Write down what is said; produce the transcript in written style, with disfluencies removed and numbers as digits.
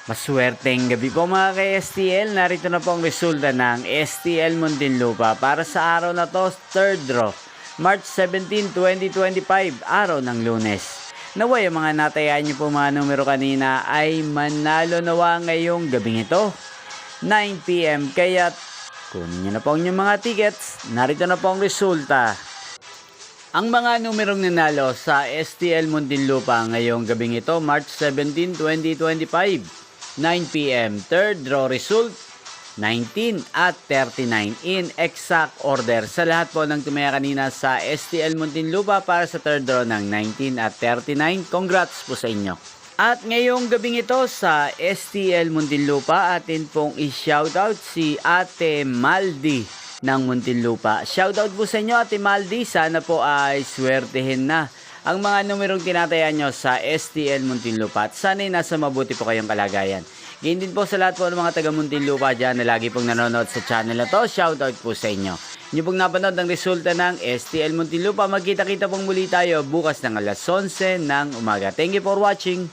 Maswerteng gabi po mga ka-STL. Narito na po ang resulta ng STL Muntinlupa para sa araw na to, 3rd draw, March 17, 2025, araw ng Lunes. Naway ang mga natayaan niyo po mga numero kanina ay manalo nawa ngayong gabing ito, 9 PM. Kaya kunin niyo na po ang inyong mga tickets. Narito na po ang resulta. Ang mga numerong nanalo sa STL Muntinlupa ngayong gabing ito, March 17, 2025, 9 PM. Third draw result, 19 at 39 in exact order. Sa lahat po ng tumaya kanina sa STL Muntinlupa para sa third draw ng 19 at 39, congrats po sa inyo. At ngayong gabing ito sa STL Muntinlupa, atin pong i-shoutout si Ate Maldi ng Muntinlupa. Shoutout po sa inyo Ate Maldi, sana po ay swertehin na ang mga numerong tinataya nyo sa STL Muntinlupa at sana'y nasa mabuti po kayong kalagayan. Ganyan din po sa lahat po ng mga taga Muntinlupa dyan na lagi pong nanonood sa channel na to. Shoutout po sa inyo. Inyo pong napanood ang resulta ng STL Muntinlupa. Magkita-kita pong muli tayo bukas ng alas 11 ng umaga. Thank you for watching.